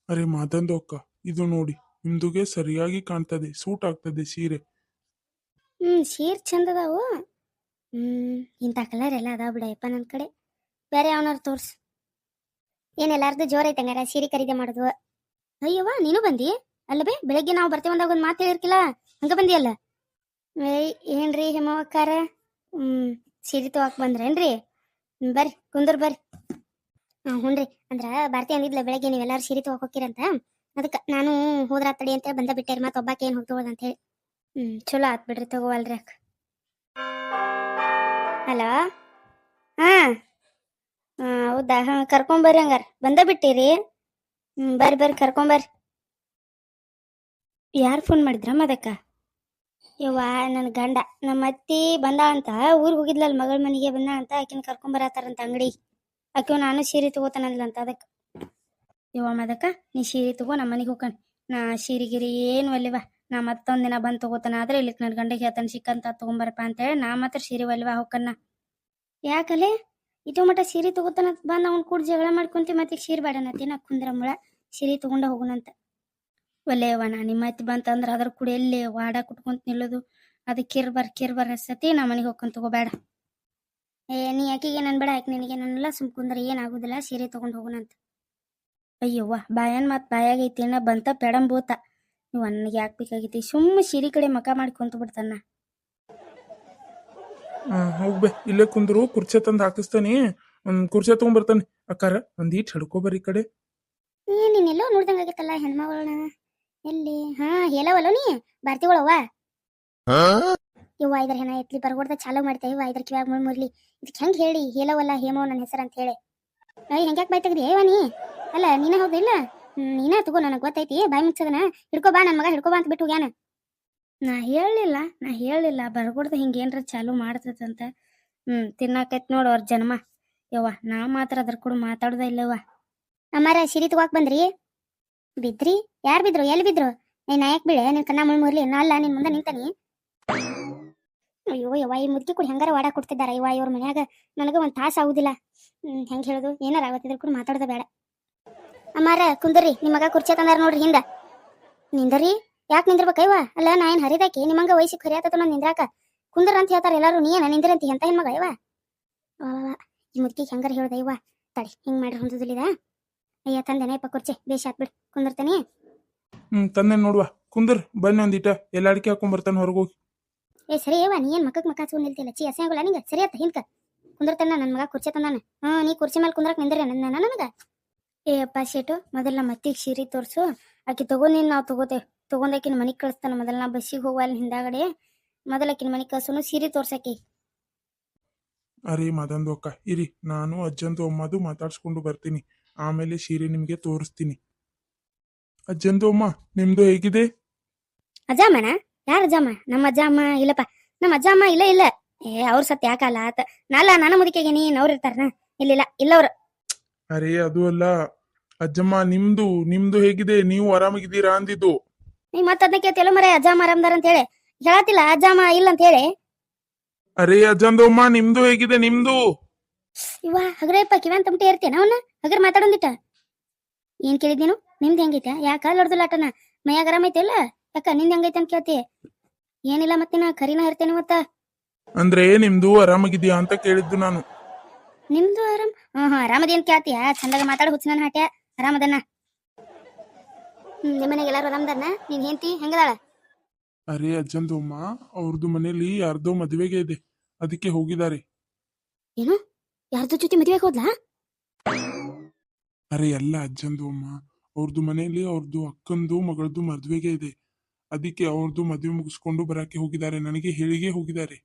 ಅರೆ ಮಾದಂದು ಅಕ್ಕ, ಇದು ನೋಡಿ, ನಿಮ್ದುಗೆ ಸರಿಯಾಗಿ ಕಾಣ್ತದೆ, ಸೂಟ್ ಆಗ್ತದೆ ಸೀರೆ. ಸೀರೆ ಚಂದ ಅದಾವು. ಇಂಥ ಕಲರ್ ಎಲ್ಲ ಅದಾವ ಬಿಡಯಪ್ಪ ನನ್ನ ಕಡೆ. ಬೇರೆ ಯಾವನಾರು ತೋರ್ಸು. ಏನೆಲ್ಲಾರ್ದು ಜೋರ್ ಐತೆ ಹಂಗಾರ ಸೀರೆ ಖರೀದಿ ಮಾಡೋದು. ಅಯ್ಯವ್ವ ನೀನು ಬಂದಿ ಅಲ್ಲಬೇ? ಬೆಳಗ್ಗೆ ನಾವು ಬರ್ತೇವೆ ಅಂದಾಗ ಒಂದು ಮಾತು ಹೇಳಿರ್ಕಿಲ್ಲ, ಹಂಗ ಬಂದಿಯಲ್ಲ. ಏಯ್ ಏನ್ರಿ ಹೇಮವಕ್ಕಾರ, ಸೀರೆ ತಗೋಕ್ ಬಂದ್ರೇನ್ರಿ? ಬರ್ರಿ ಕುಂದ್ರ ಬರ್ರಿ. ಹ್ಞೂನ್ರಿ, ಅಂದ್ರ ಭಾರತಿ ಅಂದಿದ್ಲ ಬೆಳಗ್ಗೆ ನೀವೆಲ್ಲಾರು ಸೀರೆ ತಗೋಕ್ ಹೋಗಿರಂತ, ಅದಕ್ಕೆ ನಾನು ಹೋದ್ರ ತಡಿ ಅಂತ ಬಂದ ಬಿಟ್ಟೇರಿ. ಮತ್ತೆ ಒಬ್ಬಾಕೆ ಏನು ಹೋಗ್ತೋಳದ ಅಂತ ಹೇಳಿ. ಚಲೋ ಆತ್ ಬಿಡ್ರಿ, ತಗೋವಲ್ರಿ ಅಕ್ಕ. ಹಲೋ, ಹಾ ಹೌದಾ, ಹಾ ಕರ್ಕೊಂಬರ್ರಿ ಹಂಗಾರ. ಬಂದ ಬಿಟ್ಟಿರಿ? ಬರ್ರಿ ಬರ್ರಿ ಕರ್ಕೊಂಬರ್ರಿ. ಯಾರು ಫೋನ್ ಮಾಡಿದ್ರಮ್ಮ ಅದಕ್ಕ? ಯವ್ವ ನನ್ನ ಗಂಡ, ನಮ್ಮ ಅತ್ತಿ ಬಂದ ಅಂತ ಊರಿಗೆ ಹೋಗಿದ್ಲಲ್ಲ, ಮಗಳ ಮನೆಗೆ ಬಂದ ಅಂತ ಆಕಿನ ಕರ್ಕೊಂಬರತ್ತಾರಂತ ಅಂಗಡಿ. ಆಕಿವ್ ನಾನು ಸೀರೆ ತಗೋತಾನಲ್ಲ ಅಂತ ಅದಕ್ಕೆ. ಯವ್ವ ಮದಕ್ಕ, ನೀ ಸೀರೆ ತಗೋ, ನಮ್ಮ ಮನೆಗೆ ಹೋಗ್ಕಣ್. ನಾ ಸೀರೆಗಿರಿ ಏನು ಅಲ್ಲಿವ, ನಾ ಮತ್ತೊಂದು ದಿನ ಬಂದು ತಗೋತಾನ. ಆದ್ರೆ ಇಲ್ಲಿ ನನ್ನ ಗಂಡಗೆ ಹೇಳ್ತಾನೆ ಸಿಕ್ಕಂತ ತಗೊಂಬರಪ್ಪ ಅಂತೇಳಿ ನಾ ಮಾತ್ರ ಸೀರೆ ಒಲ್ವ ಹೋಗ್ಕನ್ನ. ಯಾಕಲೆ ಇಟೋ ಮಟ ಸೀರೆ ತಗೋತಾನ ಬಂದು ಅವ್ನು ಕೂಡ ಜಗಳ ಮಾಡ್ಕೊಂತಿ, ಮತ್ತೆ ಸೀರೆ ಬೇಡನತ್ತಿ ನಾ ಕುಂದ್ರಮ್ಮಳ ಸೀರೆ ತಗೊಂಡ ಹೋಗುನಂತ. ಒಲ್ಲೆಯವ್ವ, ನಾ ನಿಮ್ಮ ಅತ್ತಿ ಬಂತಂದ್ರೆ ಅದ್ರ ಕೂಡ ಎಲ್ಲಿ ವಾಡ ಕುಟ್ಕೊಂತ ನಿಲ್ಲೋದು, ಅದಕ್ಕೆ ಕಿರ್ ಬರ್ ಸತಿ ನಾ ಮನೆಗೆ ಹೋಗ್ಕೊಂತ ತಗೋಬೇಡ. ನೀ ಯಾಕಿಗೆ ನನ್ ಬೇಡ, ಯಾಕೆ ನಿನಗೆ ನನ್ನೆಲ್ಲ ಸುಮ್ಕುಂದ್ರೆ ಏನಾಗುದಿಲ್ಲ, ಸೀರೆ ತಗೊಂಡು ಹೋಗುನಂತ. ಅಯ್ಯವ್ವ ಬಾಯನ್ ಮತ್ ಬಾಯಾಗೈತಿ ಅಣ್ಣ ಬಂತ ಪೆಡಂಬೂತ. ನೀವು ಅನ್ನಗೆ ಯಾಕೆ ಬೇಕಾಗೈತಿ, ಸುಮ್ಮ ಸೀರೆ ಕಡೆ ಮಕ ಮಾಡಿ ಕುಂತು ಬಿಡ್ತಾನ. ಹೋಗ್ಬೆ, ಇಲ್ಲೇ ಕುಂದ್ರು, ಕುರ್ಚೆ ತಂದು ಹಾಕಿಸ್ತಾನೆ. ಒಂದ್ ಕುರ್ಚೆ ತಗೊಂಡ್ಬರ್ತಾನೆ. ಅಕ್ಕಾರ ಒಂದೀಟ್ ಹಿಡ್ಕೊಬರ್ರಿ ಈ ಕಡೆ. ನೀನೆಲ್ಲೋ ನೋಡ್ದಂಗಾಗೈತಲ್ಲ ಹೆಣ್ಮಗಳನ್ನ. ಎಲ್ಲಿ? ಹಾ ಹೇಳವಲ್ಲ ನೀ ಭಾರತಿಗಳವ್ವ. ಇವ್ವ ಇದ್ರ ಹೆಣ ಎತ್ಲಿ ಬರ್ಗೊಡ್ದ ಚಾಲು ಮಾಡ್ತಾ. ಇವ್ವ ಇದ್ರ ಕಿವ್ಯಾಗ ಮುರ್ಲಿ ಇದಕ್ಕೆ ಹೆಂಗ್ ಹೇಳಿ ಹೇಳವಲ್ಲ ಹೇಮೋ ನನ್ನ ಹೆಸರು ಅಂತ ಹೇಳಿ. ಹೆಂಗ್ಯಾಕ್ ಬಾಯ್ ತೆಗ್ದಿ ಏವ ನೀ? ಅಲ್ಲ ನೀನ ಹೌದು ಇಲ್ಲ? ನೀನ ತಗೋ, ನನಗೆ ಗೊತ್ತೈತಿ ಬಾಯ್ ಮುಚ್ಚದನ. ಹಿಡ್ಕೊ ಬಾ, ನನ್ನ ಮಗ ಹಿಡ್ಕೊಬಾ ಅಂತ ಬಿಟ್ಟು ಹೋಗ್ಯಾನ. ನಾ ಹೇಳಿಲ್ಲ ಬರ್ಗೊಡ್ದ ಹಿಂಗೇನ್ರ ಚಾಲು ಮಾಡ್ತದಂತ. ತಿನ್ನಾಕೈತ್ ನೋಡು ಅವ್ರ ಜನ್ಮ. ಯವ್ವ ನಾ ಮಾತ್ರ ಅದ್ರ ಕೂಡ ಮಾತಾಡೋದ ಇಲ್ಲವ್ವ. ಅಮ್ಮಾರ ಸಿರಿ ತಗೋಕ್ ಬಂದ್ರಿ? ಬಿದ್ರಿ? ಯಾರು ಬಿದ್ರು? ಎಲ್ಲಿ ಬಿದ್ರು? ನಾಯಕ್ ಬೀಳೆ ನಿನ್ ಕಣ್ಣ ಮುರ್ಲಿ. ಅಲ್ಲ ನಿನ್ ಮುಂದೆ ನಿಂತಾನಿ. ಅಯ್ಯೋ ಯವ್ವ, ಈ ಮುದುಕಿ ಕೂಡ ಹೆಂಗಾರ ವಾಡ ಕೊಡ್ತಿದ್ದಾರ ಇವ ಇವ್ರ ಮನ್ಯಾಗ. ನನಗ ಒಂದ್ ತಾಸ ಆಗುದಿಲ್ಲ. ಹೆಂಗ್ ಹೇಳುದು, ಏನಾರ ಅವತ್ತಿದ್ರ ಕೂಡ ಮಾತಾಡೋದ ಬೇಡ. ಅಮ್ಮಾರ ಕುಂದರಿ, ನಿಮ್ ಮಗ ಕುರ್ಚಿ ತಂದಾರ ನೋಡ್ರಿ ಹಿಂದ. ನಿಂದರಿ? ಯಾಕೆ ನಿಂದಿರ್ಬೇಕಯ್ಯವ? ಅಲ್ಲ ನಾ ಏನ್ ಹರಿದಾಕಿ ನಿಮ್ಮಂಗ ವಯಸ್ಸಿಗೆ ಹರಿಯಾತ ನಾನು ನಿಂದ್ರಾಕ? ಕುಂದರ ಅಂತ ಹೇಳ್ತಾರ ಎಲ್ಲಾರು, ನೀ ಏನ ನಿಂದಿರಂತಿ ಎಂತ ಹೆಣ್ಮಗ ಇವ? ಈ ಮುದುಕಿ ಹೆಂಗಾರ ಹೇಳ್ದ ಇವ. ತಡಿ ಹಿಂಗ್ ಮಾಡ್ರಿ ಹೊಂದುದಿಲ್ಲ. ಅಯ್ಯ ತಂದೆನೇಪ ಕುರ್ಚಿ, ಬೇಷ್ ಆತ್ ಬಿಡ್, ಕುಂದಿರ್ತಾನೆ. ತಂದೆ ನೋಡುವ, ಕುಂದರ್ ಬನ್ನಿ ಒಂದಿಟ, ಎಲ್ಲ ಅಡಿಕೆ ಹಾಕೊಂಡ್ಬರ್ತಾನೆ ಹೊರಗೋಗಿ. ಸರಿ ಅಯ್ಯವ, ನೀ ಏನ್ ಮಕ್ಕಕ್ ಮಕ್ಕ ಹಚ್ಕೊಂಡ್ ನಿಲ್ತಿಲ್ಲ, ಚಿ ಹಸೆ ಆಗೋಲ್ಲ ನಿಂಗ? ಸರಿ ಆತ ಹಿಂಕ ಕುಂದಿರ್ತಾನ ನನ್ನ ಮಗ ಕುರ್ಚಿ ತಂದಾನ. ನೀ ಕುರ್ಚಿ ಮೇಲೆ ಕುಂದ್ರಕ್ ನಿಂದ್ರಿ ನನಗ? ಅಪ್ಪ ಶೇಟು, ಮೊದಲ ಮತ್ತಿಗೆ ಸೀರೆ ತೋರ್ಸು. ಆಕಿ ತಗೊಂಡಿನ್ ನಾವು ತಗೊಂಡಾಕಿನ ಮನಿಗ್ ಕಳಿಸ್ತಾನ. ಮೊದಲ ನಾ ಬಸ್ಸಿಗೆ ಹೋಗುವಲ್ಲಿ ಹಿಂದಾಗಡೆ ಮೊದಲಾಕಿನ ಮನಿಗ್ ಕಳ್ಸೋನು, ಸೀರೆ ತೋರ್ಸಾಕಿ. ಅರೆ ಮದಂದು ಅಕ್ಕ, ಇರಿ, ನಾನು ಅಜ್ಜಂದು ಅಮ್ಮದು ಮಾತಾಡ್ಸ್ಕೊಂಡು ಬರ್ತೀನಿ. ಆಮೇಲೆ ಸೀರೆ ನಿಮ್ಗೆ ತೋರಿಸ್ತೀನಿ. ಅಜ್ಜಂದು ಅಮ್ಮ, ನಿಮ್ದು ಹೇಗಿದೆ? ಅಜ್ಜಮ್ಮನ? ಯಾರ ಅಜ್ಜಮ್ಮ? ನಮ್ಮ ಅಜ್ಜ ಅಮ್ಮ ಇಲ್ಲಪ್ಪ. ನಮ್ಮ ಅಜ್ಜ ಅಮ್ಮ ಇಲ್ಲ. ಅವ್ರ ಸತ್ ಯಾಕಲ್ಲ ಆತ. ನನ್ನ ಮುದಿಕೆಗೆ ನೀನ್ ಅವ್ರ ಇರ್ತಾರನ? ಇಲ್ಲ ಅವ್ರು. ಅರೆ ಅದು ಅಲ್ಲ ಅಜ್ಜಮ್ಮ, ನಿಮ್ದು ಹೇಗಿದೆ? ನೀವು ಆರಾಮಾಗಿದ್ದೀರಾ ಅಂದಿದ್ದು. ನೀ ಮತ್ತ ಅದನ್ನ ಕೇಳ್ತಿಯಲ್ಲ ಮರೆ, ಅಜ್ಜ ಅಮ್ಮ ಆರಾಮದಾರ ಅಂತ ಹೇಳಿ ಹೇಳತ್ತಿಲ್ಲ, ಅಜ್ಜ ಅಮ್ಮ ಇಲ್ಲ ಅಂತ ಹೇಳಿ. ಅರೆ ಅಜ್ಜಂದು ಅಮ್ಮ, ನಿಮ್ದು ಹೇಗಿದೆ? ನಿಮ್ದು ಇವ ಹಗ್ರಪ್ಪ ಕಿವ್ಯಾನ್ ತಮಟೆ ಇರ್ತೇನ ಅವನ್ನ ಹಗರ್ ಮಾತಾಡೊಂದಿಟ್ಟ. ಏನ್ ಕೇಳಿದ್ ನೀನು? ನಿಮ್ದು ಹೆಂಗೈತೆ? ಯಾಕ ಲಡ್ದುಲಾಟನ ಮೈಯಾಗ ಆರಾಮೈತೆ ಇಲ್ಲ? ಯಾಕ ನಿಂದ ಹೆಂಗೈತೆ ಅಂತ ಕೇಳ್ತಿ? ಏನಿಲ್ಲ ಮತ್ತಿನ ಕರಿನ ಇರ್ತೇನೆ ಮತ್ತ. ಅಂದ್ರೆ ನಿಮ್ದು ಆರಾಮಾಗಿದ್ಯಾ ಅಂತ ಕೇಳಿದ್ದು ನಾನು. ನಿಮ್ದು ಆರಾಮ್? ಆರಾಮದೇನ್ ಕೇಳ್ತೀಯ? ಚಂದಾಗ ಮಾತಾಡ ಹುಚ್ಚನ ಹಾಟ್ಯ. ಆರಾಮದನ್ನ. ನಿಮ್ಮನೆಗೆ ಎಲ್ಲಾರು ಆರಾಮದನ್ನ? ನೀನ್ ಹೆಂಡತಿ ಹೆಂಗದಾಳ? ಅರೆ ಅಜ್ಜಂದು ಅಮ್ಮ, ಅವ್ರದ್ದು ಮನೇಲಿ ಯಾರ್ದೋ ಮದುವೆಗೆ ಇದೆ, ಅದಕ್ಕೆ ಹೋಗಿದ್ದಾರೆ. ಏನು? ಯಾರ್ದು ಜೊತೆ ಮದುವೆಗೆ ಹೋದ್ಲಾ? ಅರೆ ಅಲ್ಲ ಅಜ್ಜಂದು ಅಮ್ಮ, ಅವ್ರದ್ದು ಮನೇಲಿ ಅವ್ರದ್ದು ಅಕ್ಕಂದು ಮಗಳದ್ದು ಮದುವೆಗೆ ಇದೆ, ಅದಕ್ಕೆ ಅವ್ರದ್ದು ಮದುವೆ ಮುಗಿಸ್ಕೊಂಡು ಬರಕ್ಕೆ ಹೋಗಿದ್ದಾರೆ. ನನಗೆ ಹೇಳಿಗೆ ಹೋಗಿದ್ದಾರೆ.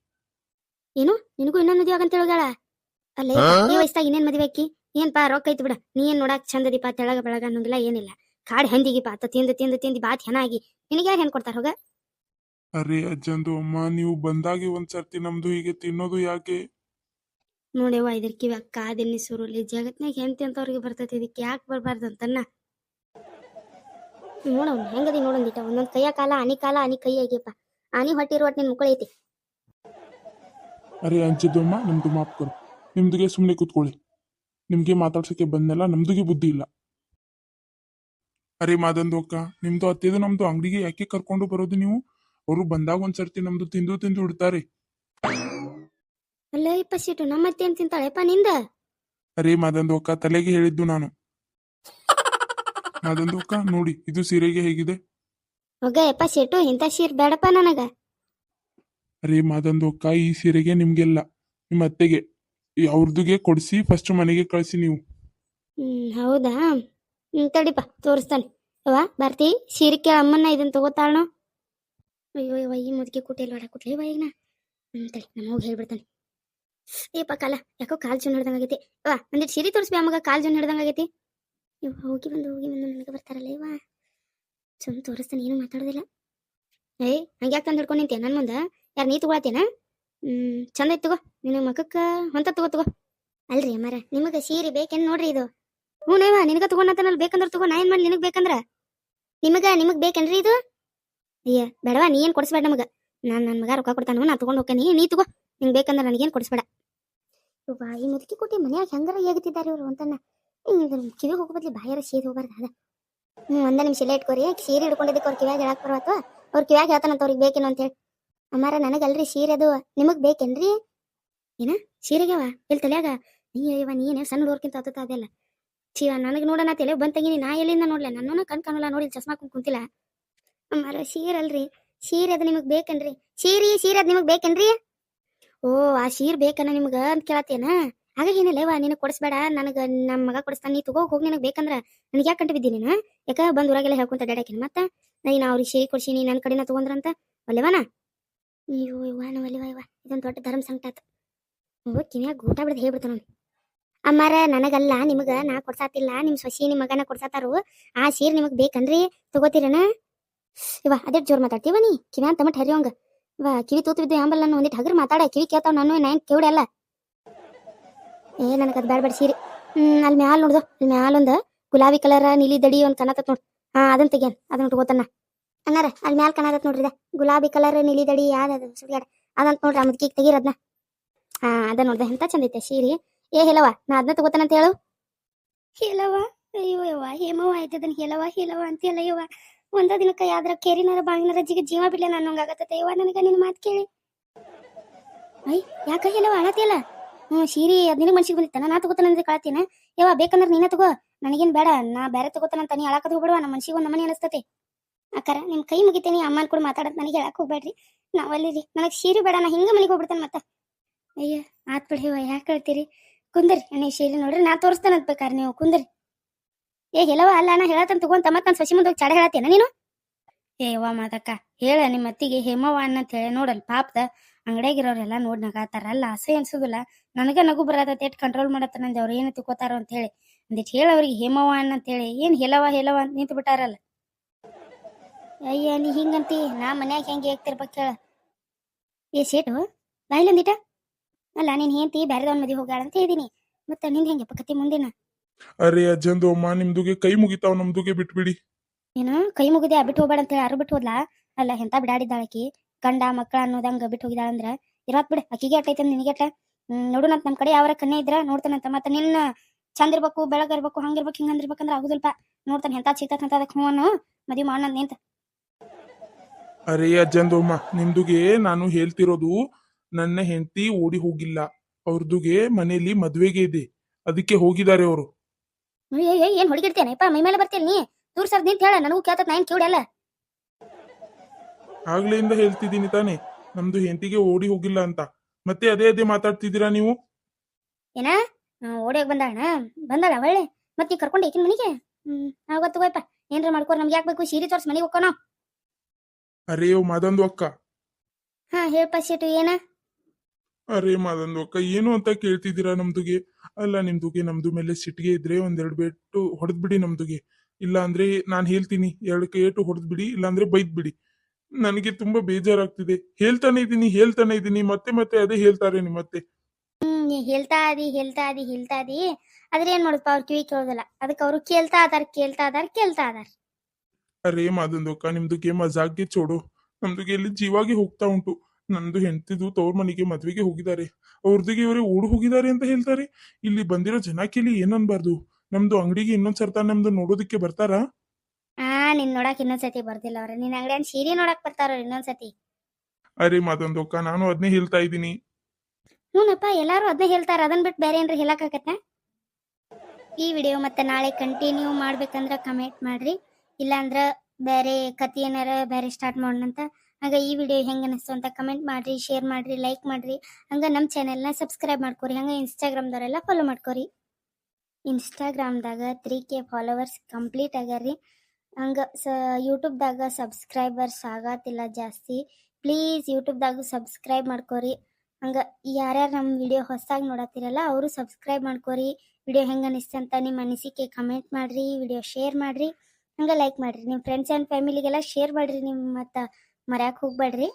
ಏನು? ನಿನಗೂ ಇನ್ನೊಂದು ಮದುವೆ ಆಗಂತ ಹೇಳೋಗಳ? ಅಲ್ಲೇ ಈ ವಯಸ್ಸಾಗ ಇನ್ನೇನ್ ಮದುವೆ ಆಕಿ? ಏನ್ಪಾ ರೊಕ್ಕ ಐತಿ ಬಿಡ. ನೀ ಏನ್ ನೋಡಾಕ್ ಚಂದದಿಪ್ಪ, ತೆಳಗ ಬೆಳಗ ಅನ್ನೋಂಗಿಲ್ಲ ಏನಿಲ್ಲ. ಕಾಡ್ ಹಂದಿಗಿ ಪಾತ ತಿಂದು ಬಾತ್ ಹೆಣ ಆಗಿ ನಿನಗೆ ಯಾರು ಹೆಣ್ ಕೊಡ್ತಾರ ಹೋಗ? ಅರೆ ಅಜ್ಜಂದು ಅಮ್ಮ, ನೀವು ಬಂದಾಗೆ ಒಂದ್ಸರ್ತಿ ನಮ್ದು ಹೀಗೆ ತಿನ್ನೋದು ಯಾಕೆ? ನೋಡವ್ವ, ಇದ್ರ ಕಿವ್ಯಾಗ ಕಾದೆನ್ನಿ ಸುರುಲಿ ಜಗತ್ನಾಗ ಹೆಂಡತಿ ಅಂತವ್ರಿಗೆ ಬರ್ತೈತಿ, ಇದಕ್ಕೆ ಯಾಕೆ ಬರ್ಬಾರ್ದು ಅಂತನ್ನ. ನೋಡವ್ನ ಹೆಂಗದಿ ನೋಡೊಂದಿಟ. ಒಂದೊಂದ್ ಕೈಯ ಕಾಲ ಆನಿ ಕೈ ಆಗ್ಯಪ್ಪ. ಆನಿ ಹೊಟ್ಟಿರೋ ಒಟ್ಟು ನಿನ್ ಮುಕ್ಕಳೈತಿ. ಅರೆ ಅಜ್ಜದ್ದು ಅಮ್ಮ, ನಮ್ದು ಮಾಫ್ ಕೊಡು. ನಿಮ್ದುಗೆ ಸುಮ್ಮನೆ ಕೂತ್ಕೊಳ್ಳಿ. ನಿಮ್ಗೆ ಮಾತಾಡ್ಸಕ್ಕೆ ಬಂದೆಲ್ಲ, ನಮ್ದುಗೆ ಬುದ್ಧಿ ಇಲ್ಲ. ಅರೆ ಮಾದಂದು ಅಕ್ಕ, ನಿಮ್ದು ಅತ್ತೆದು ನಮ್ದು ಅಂಗಡಿಗೆ ಯಾಕೆ ಕರ್ಕೊಂಡು ಬರೋದು ನೀವು? ಅವರು ಬಂದಾಗ ಒಂದ್ಸರ್ತಿ ನಮ್ದು ತಿಂದು ತಿಂದು ಇಡ್ತಾರೆ. ಅಲ್ಲ ಇಪ್ಪ ಸೀಟು ನಮ್ಮತ್ತೆ ಏನ್ ತಿಂತಾಳೆಪ್ಪ ನಿಂದ? ಅರೆ ಮಾದಂದು ಅಕ್ಕ, ತಲೆಗೆ ಹೇಳಿದ್ದು ನಾನು. ಮಾದಂದು ಅಕ್ಕ ನೋಡಿ, ಇದು ಸೀರೆಗೆ ಹೇಗಿದೆ? ಹೋಗ ಯಪ್ಪ ಸೀಟು ಇಂಥ ಸೀರ್ ಬೇಡಪ್ಪ ನನಗ. ಅರೆ ಮಾದಂದು ಅಕ್ಕ, ಈ ಸೀರೆಗೆ ನಿಮ್ಗೆಲ್ಲ, ನಿಮ್ಮ ಅತ್ತೆಗೆ ಅವ್ರದುಗೆ ಕೊಡಿಸಿ ಫಸ್ಟ್ ಮನೆಗೆ ಕಳಿಸಿ ನೀವು. ಹೌದಾ? ತಡಿಪ ತೋರಿಸ್ತಾನೆ. ಅವ್ವ ಬರ್ತಿ ಸೀರೆ ಕೇಳ ಅಮ್ಮನ್ನ ಇದನ್ನ ತಗೋತಾಳನೋ. ಅಯ್ಯೋ ಯವ್ವ ಈ ಮುದುಕಿ ಕುಟ್ಟಿಲ್ ಬೇಡ ಕುಟ್ಲಿ ಈಗ ನಾ. ತಡಿ ನಮ್ಮ ಹೋಗಿ ಹೇಳ್ಬಿಡ್ತಾನೆ. ಏಪ್ಪ ಕಾಲ ಯಾಕೋ ಕಾಲ್ ಜುನ್ ಹಿಡ್ದಂಗ ಆಗೈತಿ. ಅವ್ವ ಒಂದಿಟ್ಟು ಸೀರೆ ತೋರಿಸ್ಬಿ ಅಮ್ಮಗ, ಕಾಲ್ ಜುನ್ ಹಿಡ್ದಂಗ ಆಗೈತಿ. ಇವ್ ಹೋಗಿ ಬಂದು ನನಗೆ ಬರ್ತಾರಲ್ಲ ಇವ. ಸುಮ್ಮನೆ ತೋರಿಸ್ತಾನೆ, ಏನು ಮಾತಾಡೋದಿಲ್ಲ. ಏಯ್ ಹಂಗ್ಯಾಕೆ ತಂದು ಹಿಡ್ಕೊಂಡು ನಿಂತೆ ನನ್ನ ಮುಂದೆ? ಯಾರು ನೀ ತಗೊಳತೇನ? ಚಂದ ಐತ್ ತಗೋ, ನಿನ್ನ ಮಗಕ್ಕ ಹೊಂತ ತಗೋ. ಅಲ್ರಿ ಅಮ್ಮಾರ, ನಿಮಗೆ ಸೀರೆ ಬೇಕೇನು ನೋಡ್ರಿ ಇದು. ಹ್ಞೂನೇವ ನಿನಗ ತಗೊಂಡಂತನಲ್ಲಿ ಬೇಕಂದ್ರೆ ತಗೋ, ನಾ ಏನ್ ಮಾಡಿ ನಿನಗೆ ಬೇಕಂದ್ರ? ನಿಮಗೆ ಬೇಕೇನ್ರಿ ಇದು? ಅಯ್ಯ ಬೇಡವಾ, ನೀ ಏನು ಕೊಡಿಸ್ಬೇಡ ನಮಗೆ. ನನ್ನ ಮಗ ರೊಕ್ಕ ಕೊಡ್ತಾನು, ನಾ ತಗೊಂಡು ಹೋಗ್ತೇನೆ, ನೀ ತಗೋ. ನಿಂಗೆ ಬೇಕಂದ್ರೆ ನನಗೇನು ಕೊಡಿಸ್ಬೇಡ. ಈ ಮುದುಕಿ ಕೊಟ್ಟಿ ಮನ್ಯಾಗ ಹೆಂಗಾರ ಹೇಗುತ್ತಿದ್ದಾರೆ ಇವರು ಅಂತನ್ನ. ಕಿವಿ ಹೋಗೋ ಬದ್ಲಿ ಬಾಯಾರ ಸೀರೆ ಹೋಗ್ಬಾರ್ದು ಅದ. ಒಂದೇ ನಿಮಿಷ ಇಲ್ಲೇ ಇಟ್ಕೋರಿ. ಸೀರೆ ಹಿಡ್ಕೊಂಡಿದ್ದಕ್ಕೆ ಅವ್ರ ಕಿವ್ಯಾಗ ಹೇಳಕ್ ಬರುವತ್ತು. ಅವ್ರ ಕಿವ್ಯಾಗ ಹೇಳ್ತಾನಂತ ಅವ್ರಿಗೆ ಬೇಕೇನು ಅಂತೇಳಿ. ಅಮ್ಮಾರ ನನಗಲ್ರಿ ಸೀರೆ ಅದು, ನಿಮಗೆ ಬೇಕೇನ್ರಿ? ಏನ ಸೀರೆಗೆವ ಎಲ್ಲಿ ತಲೆಯಾಗ? ನೀವ ನೀನೇ ಸಣ್ಣ ಹುಡುಗರ್ಕಿಂತ ಹತ್ತ ಅದೆಲ್ಲ ಚೀವ ನನಗೆ ನೋಡೋಣ ತಲೆ ಬಂದ್ ತೆಗೀನಿ. ನಾ ಎಲ್ಲಿಂದ ನೋಡ್ಲೆ? ನನ್ನೂ ಕಣ್ ಕಾಣಲ್ಲ ನೋಡಿ, ಚಸ್ಮಾ ಕುಂತಿಲ್ಲ. ಅಮ್ಮಾರ ಸೀರೆ ಅಲ್ರಿ, ಸೀರೆ ಅದು ನಿಮಗೆ ಬೇಕೇನ್ರಿ? ಸೀರೆ ಅದು ನಿಮಗೆ ಬೇಕೇನ್ರಿ? ಓ ಆ ಸೀರೆ ಬೇಕನ್ನ ನಿಮ್ಗೆ ಅಂತ ಕೇಳತ್ತೇನ? ಹಾಗೇನಿಲ್ಲವ, ನಿನಗೆ ಕೊಡಿಸ್ಬೇಡ, ನನಗೆ ನಮ್ಮ ಮಗ ಕೊಡಿಸ್ತಾನೆ, ನೀ ತಗೋ ಹೋಗಿ. ನಿನಗೆ ಬೇಕಂದ್ರ ನನಗೆ ಯಾಕೆ ಕಂಡು ಬಿದ್ದೀನಿ ನೀನು? ಯಾಕೆ ಬಂದು ಊರಾಗೆಲ್ಲ ಹೇಳ್ಕೊಂತ ಡಾಡಾಕಿನ ಮತ್ತೆ ನಾ ಅವ್ರಿಗೆ ಸೀರೆ ಕೊಡ್ಸೀನಿ, ನನ್ನ ಕಡೆನ ತಗೊಂಡ್ರಂತ ಒಲ್ಲೆವನ? ಅಯ್ಯೋ ಇವ ಒಲ್ಲೆವ ಇವ, ಇದೊಂದು ದೊಡ್ಡ ಧರ್ಮ ಸಂಕಟ. ಹೋಗಿ ಕಿವ್ಯಾಗ ಊಟ ಬಿಡದು ಹೇಳ್ಬಿಡ್ತಾನ. ಅಮ್ಮಾರ ನನಗಲ್ಲ ನಿಮಗ ನಾ ಕೊಡ್ಸಾತಿಲ್ಲ, ನಿಮ್ ಸೊಸಿ ನಿಮ್ಮ ಮಗನ ಕೊಡ್ಸಾತಾರು. ಆ ಸೀರೆ ನಿಮಗ್ ಬೇಕನ್ರಿ? ತಗೋತೀರನ? ಇವ ಅದೇ ಜೋರ್ ಮಾತಾಡ್ತೀವ ನೀ ಕಿವ್ಯಾನ್ ತಮಟ್ ಹರಿಯೋಂಗ. ಇವ ಕಿವಿ ತೂತು ಬಿದ್ದು ಆಂಬಲ್ ನಾನು ಒಂದಿಟ್ಟು ಹಗರ್ ಮಾತಾಡ, ಕಿವಿ ಕೇಳ್ತಾವ ನಾನು ನೈನ್ ಕೇವಡಲ್ಲ. ನನಗದ್ ಬೇಡ ಸೀರೆ. ಅಲ್ಲಿ ಮ್ಯಾಲ ನೋಡ್ದು, ಅಲ್ಲಿ ಮ್ಯಾಲೊಂದು ಗುಲಾಬಿ ಕಲರ್ ನೀಲಿ ದಡಿ ಒಂದ್ ಕನತತ್ ನೋಡ್. ಅದನ್ನ ತೆಗಿಯನ್, ಅದನ್ನ ಉಟ್ಕೋತಾನ ಅನ್ನಾರ. ಅಲ್ಲಿ ಮ್ಯಾಲ ಕನತತ್ ನೋಡ್ರಿ, ಗುಲಾಬಿ ಕಲರ್ ನೀಲಿ ದಡಿ ಯಾವ್ದು ಸುಡ್ಗಾಡ ಅದಂತ ನೋಡ್ರಿ. ಆ ಮುದ್ಕಿಗೆ ತೆಗೀರದ್ನ. ಅದ ನೋಡ್ದೆ ಎಂತ ಚಂದ ಐತೆ ಸೀರೆ. ಹೇಳವ ನಾ ಅದನ್ನ ತಗೋತಾನಂತ ಹೇಳು. ಹೇಳವ ಅಯ್ಯೋ ಯವ್ವ ಹೇಮವ ಆಯ್ತದನ್ ಹೇಳವ ಅಂತೆಲ್ಲ ಯವ್ವ. ಒಂದ ದಿನಕ್ಕ ಯಾವ್ದ್ರ ಕೇರಿನಾರ ಬಾಗಿನಾರ ಜೀವ ಬಿಡ್ಲೆ ನನ್ನಂಗಾಗತ್ತೆ ಯವ್ವ ನನಗ ನಿನ್ ಮಾತು ಕೇಳಿ. ಅಯ್ಯ ಯಾಕ ಹೇಳವ ಅಳತಿಯಲ್ಲ? ಸೀರೆ ಅದ್ ನಿನಗ್ ಮನ್ಸಿಗೆ ಬಂದಿತ್ತಾನ? ನಾ ತಗೋತಾನಂದ್ರೆ ಕಳತೀನ ಯವ್ವ. ಬೇಕಂದ್ರೆ ನೀನ ತಗೋ, ನನಗೇನ್ ಬೇಡ. ನಾ ಬೇರೆ ತಗೋತಾನಂತ ನೀ ಅಳಕದ್ ಹೋಗ್ಬಿಡುವ. ನಮ್ಮ ಮನ್ಸಿಗೆ ಒಂದ್ ನಮನಿ ಅನಿಸ್ತತಿ. ಅಕ್ಕಾರ ನಿಮ್ ಕೈ ಮುಗಿತೇನಿ, ಅಮ್ಮನ್ ಕೂಡ ಮಾತಾಡತ್ ನನಗೆ ಹೇಳಕ್ ಹೋಗ್ಬೇಡ್ರಿ. ನಾವಲ್ಲಿರಿ, ನನಗ್ ಸೀರೆ ಬೇಡ, ನಾ ಹಿಂಗ ಮನೆಗೆ ಹೋಗ್ಬಿಡ್ತಾನ ಮತ್ತ. ಅಯ್ಯ ಆತ್ ಬಿಡಿವ, ಯಾಕೆ ಹೇಳ್ತೀರಿ? ಕುಂದರಿ ನೀವು ಸೀರೆ ನೋಡ್ರಿ, ನಾ ತೋರಿಸ್ತಾನಂತ ಬೇಕಾರೆ ನೀವು ಕುಂದರಿ. ಹೇಳವ ಅಲ್ಲ, ನಾ ಹೇಳತಂತ ತಗೊಂತ ಮತ್ ನನ್ ಸೊಸಿ ಮುಂದೆ ಚಾಡ ಹೇಳತ್ತೇನ ನೀನು? ಏವ ಮಾತಕ್ಕ ಹೇಳ ನಿಮ್ಮ ಅತ್ತಿಗೆ ಹೇಮವ್ವ ಅನ್ನಂತ ಹೇಳಿ ನೋಡಲ್. ಪಾಪದ ಅಂಗಡಿಯಾಗಿರೋರೆಲ್ಲ ನೋಡ್ ನಗಾತಾರಲ್ಲ, ಅಸಹ್ಯ ಅನ್ಸುದಿಲ್ಲ. ನನಗ ನಗು ಬರತೈತಿ, ಎಟ್ ಕಂಟ್ರೋಲ್ ಮಾಡತ್ತ ನಂದು. ಅವ್ರು ಏನು ತಿಳ್ಕೊತಾರೋ ಅಂತ ಹೇಳಿ ಒಂದಿಟ್ಟು ಹೇಳ ಅವ್ರಿಗೆ ಹೇಮವ್ವ ಅನ್ನಂತ ಹೇಳಿ. ಏನ್ ಹೇಳವ ಅಂತ ನಿಂತು ಬಿಟ್ಟಾರಲ್ಲ. ಅಯ್ಯ ನೀ ಹಿಂಗಂತಿ, ನಾ ಮನ್ಯಾಗ ಹೆಂಗೆ ಹೇಗ್ತಿರ್ಬೇಕು ಹೇಳ. ಸೇಟು ಬಾಯಿಲೊಂದಿಟ. ಅಲ್ಲ ನೀನ್ ಹೆಂಡತಿ ಬ್ಯಾರೆದವನ್ ಮದುವೆ ಹೋಗ್ಯಾಳ ಅಂತ ಹೇಳಿದೀನಿ, ಮತ್ತೆ ನಿಂದ ಹೆಂಗಪ್ಪ ಕತಿ ಮುಂದಿನ? ಅರೆ ಅಜ್ಜಂದು ಅಮ್ಮ, ನಿಮ್ದುಗೆ ಕೈ ಮುಗಿತಾವ್, ನಮ್ದುಗೆ ಬಿಟ್ಬಿಡಿ. ಏನು ಕೈ ಮುಗಿದೆ ಬಿಟ್ಟು ಹೋಗ್ಬೇಡ ಅಂತ ಹೇಳಿ ಯಾರು ಬಿಟ್ಟು ಹೋದ್ಲಾ? ಅಲ್ಲ ಎಂತ ಬಿಡಾಡಿದ್ದಾಳಕಿ, ಗಂಡ ಮಕ್ಕಳ ಅನ್ನೋದಂಗ ಬಿಟ್ಟು ಹೋಗಿದಾಳ ಅಂದ್ರ ಇರಾತ್ ಬಿಡ. ಅಕ್ಕಿಗೆ ಅಟ್ಟೈತೆ ನಿನಗೆಟ್ಟ. ನೋಡುನಂತ ನಮ್ ಕಡೆ ಯಾವರ ಕನ್ನೆ ಇದ್ರ ನೋಡ್ತಾನಂತ. ಮತ್ತೆ ನಿನ್ನ ಚಂದ ಇರ್ಬೇಕು, ಬೆಳಗಿರ್ಬೇಕು, ಹಂಗಿರ್ಬೇಕು, ಹಿಂಗಂದಿರ್ಬೇಕಂದ್ರ ಆಗುದಿಲ್ಪ. ನೋಡ್ತಾನೆ ಎಂತ ಚೀತಂತ ಅದಕ್ಕೆ ಹೂವನ್ನು ಮದುವೆ ಮಾಡೋಣ ನಿಂತ. ಅರೆ ಅಜ್ಜಂದು ಅಮ್ಮ, ನಿಮ್ದುಗೆ ನಾನು ಹೇಳ್ತಿರೋದು, ನನ್ನ ಹೆಂಡತಿ ಓಡಿ ಹೋಗಿಲ್ಲ. ಅವ್ರದುಗೆ ಮನೇಲಿ ಮದ್ವೆಗೆ ಇದೆ, ಅದಕ್ಕೆ ಹೋಗಿದ್ದಾರೆ ಅವರು. ಏನ್ ಹೊಡಿಗಿಡ್ತೇನೆಪ್ಪ ಮೈ ಮೇಲೆ ಬರ್ತೇನೆ ನೀ? ದೂರ ಸರ್ದ್ ನಿಂತ ಹೇಳ, ನನಗೂ ಕೇಳ್ತತ್. ನಾ ಏನ್ ಕಿವಿಡಲ್ಲ. ಆಗ್ಲಿಂದ ಹೇಳ್ತಿದ್ದೀನಿ ತಾನೆ, ನಮ್ದು ಹೆಂಡತಿಗೆ ಓಡಿ ಹೋಗಿಲ್ಲ ಅಂತ. ಮತ್ತೆ ಅದೇ ಅದೇ ಮಾತಾಡ್ತಿದ್ದೀರಾ ನೀವು. ಏನ ಓಡಿ ಹೋಗಿ ಬಂದಾಳ ಒಳ್ಳೆ. ಮತ್ತೆ ನೀ ಕರ್ಕೊಂಡು ಏಕಿನ ಮನಿಗೆ? ಗೊತ್ತಗೋಯಪ್ಪ, ಏನ್ರ ಮಾಡ್ಕೋರ್. ನಮ್ಗೆ ಯಾಕೆ ಬೇಕು? ಸೀರೆ ತೋರ್ಸ್ ಮನೆಗೆ ಹೋಗ್ಕೋ ನಾವು. ಅರೇ ಮಾದಂದು ಅಕ್ಕ. ಹೇಳ್ಪ ಶೇಟು ಏನ? ಅರೇ ಮಾದಂದು ಅಕ್ಕ, ಏನು ಅಂತ ಕೇಳ್ತಿದ್ದೀರಾ ನಮ್ದುಗೆ? ಅಲ್ಲ ನಿಮ್ದುಗೆ ನಮ್ದು ಮೇಲೆ ಸಿಟ್ಟಿಗೆ ಇದ್ರೆ ಒಂದೆರಡು ಬೇಟು ಹೊಡೆದ್ ಬಿಡಿ ನಮ್ದುಗೆ. ಇಲ್ಲ ಅಂದ್ರೆ ನಾನ್ ಹೇಳ್ತೀನಿ, 2 ಏಟು ಹೊಡೆದ್ ಬಿಡಿ, ಇಲ್ಲಾಂದ್ರೆ ಬೈದ್ ಬಿಡಿ. ನನಗೆ ತುಂಬಾ ಬೇಜಾರಾಗ್ತಿದೆ. ಹೇಳ್ತಾನೆ ಇದೀನಿ, ಮತ್ತೆ ಮತ್ತೆ ಅದೇ ಹೇಳ್ತಾರೆ ನಿಮ್ಮತ್ತೆ. ನೀ ಹೇಳ್ತಾ ಇದಿ ಆದ್ರೆ ಏನ್ ಮಾಡುತ್ತಪ್ಪ, ಅವ್ರ ಕಿವಿ ಕೇಳೋದಿಲ್ಲ. ಅದಕ್ಕೆ ಅವರು ಕೇಳ್ತಾ ಅದಾರ. ಅರೇ ಮಾದಂದು ಅಕ್ಕ, ನಿಮ್ದುಗೆ ಮಜಾಕ್ಗೆ ಚೋಡು. ನಮ್ದುಗೆ ಇಲ್ಲಿ ಜೀವಾಗಿ ಹೋಗ್ತಾ ಉಂಟು. ನಂದು ಹೆಂಡತಿದು ತವ್ರ ಮನೆಗೆ ಮದ್ವೆಗೆ ಹೋಗಿದ್ದಾರೆ. ಅವ್ರದಿಗೆ ಇವರೇ ಓಡ್ ಹೋಗಿದ್ದಾರೆ ಅಂತ ಹೇಳ್ತಾರೆ. ಇಲ್ಲಿ ಬಂದಿರೋ ಜನಕ್ಕೆ ಇಲ್ಲಿ ಏನನ್ಬಾರ್ದು. ನಮ್ದು ಅಂಗಡಿಗೆ ಇನ್ನೊಂದ್ ಸರ್ತ ನಮ್ದು ನೋಡೋದಕ್ಕೆ ಬರ್ತಾರಾ? ನಿನ್ ನೋಡಕ್ ಇನ್ನೊಂದ್ಸತಿ ಬರ್ದಿಲ್ಲ ಅವ್ರ ನಿನ್ ಅಂಗಡಿಯನ್ ಸೀರೆ ನೋಡಕ್ ಬರ್ತಾರ ಇನ್ನೊಂದ್ಸತಿ. ಅರೆ ಮಾದಂದು ಅಕ್ಕ ನಾನು ಅದನ್ನೇ ಹೇಳ್ತಾ ಇದ್ದೀನಿ. ಹ್ಞೂನಪ್ಪ ಎಲ್ಲಾರು ಅದನ್ನೇ ಹೇಳ್ತಾರ, ಅದನ್ ಬಿಟ್ಟು ಬೇರೆ ಏನ್ರಿ ಹೇಳಕ್ಕಾಗತ್ತ? ಈ ವಿಡಿಯೋ ಮತ್ತೆ ನಾಳೆ ಕಂಟಿನ್ಯೂ ಮಾಡ್ಬೇಕಂದ್ರ ಕಮೆಂಟ್ ಮಾಡ್ರಿ, ಇಲ್ಲಾಂದ್ರ ಬೇರೆ ಕತಿ ಏನಾರ ಬೇರೆ ಸ್ಟಾರ್ಟ್ ಮಾಡೋಣಂತ. ಹಂಗ ಈ ವಿಡಿಯೋ ಹೆಂಗ ಅನಿಸ್ತು ಅಂತ ಕಮೆಂಟ್ ಮಾಡ್ರಿ, ಶೇರ್ ಮಾಡ್ರಿ, ಲೈಕ್ ಮಾಡ್ರಿ. ಹಂಗ ನಮ್ಮ ಚಾನೆಲ್ನ ಸಬ್ಸ್ಕ್ರೈಬ್ ಮಾಡ್ಕೊರಿ. ಹಂಗ ಇನ್ಸ್ಟಾಗ್ರಾಮ್ದವರೆಲ್ಲ ಫಾಲೋ ಮಾಡ್ಕೊರಿ. ಇನ್ಸ್ಟಾಗ್ರಾಮ್ದಾಗ 3K ಫಾಲೋವರ್ಸ್ ಕಂಪ್ಲೀಟ್ ಆಗ್ಯಾರ್ರಿ. ಹಂಗ ಯೂಟ್ಯೂಬ್ದಾಗ ಸಬ್ಸ್ಕ್ರೈಬರ್ಸ್ ಆಗತ್ತಿಲ್ಲ ಜಾಸ್ತಿ. ಪ್ಲೀಸ್ ಯೂಟ್ಯೂಬ್ದಾಗ ಸಬ್ಸ್ಕ್ರೈಬ್ ಮಾಡ್ಕೊರಿ. ಹಂಗ ಯಾರ್ಯಾರು ನಮ್ಮ ವಿಡಿಯೋ ಹೊಸದಾಗಿ ನೋಡತ್ತಿರಲ್ಲ ಅವರು ಸಬ್ಸ್ಕ್ರೈಬ್ ಮಾಡ್ಕೊರಿ. ವಿಡಿಯೋ ಹೆಂಗ ಅನಿಸ್ತು ಅಂತ ನಿಮ್ಮ ಅನಿಸಿಕೆ ಕಮೆಂಟ್ ಮಾಡ್ರಿ, ವಿಡಿಯೋ ಶೇರ್ ಮಾಡ್ರಿ, ಹಂಗ ಲೈಕ್ ಮಾಡ್ರಿ. ನಿಮ್ಮ ಫ್ರೆಂಡ್ಸ್ ಆ್ಯಂಡ್ ಫ್ಯಾಮಿಲಿಗೆಲ್ಲ ಶೇರ್ ಮಾಡ್ರಿ. ನಿಮ್ಮ ಮತ್ತು ಮರ್ಯಾಕೆ ಹೋಗ್ಬೇಡ್ರಿ.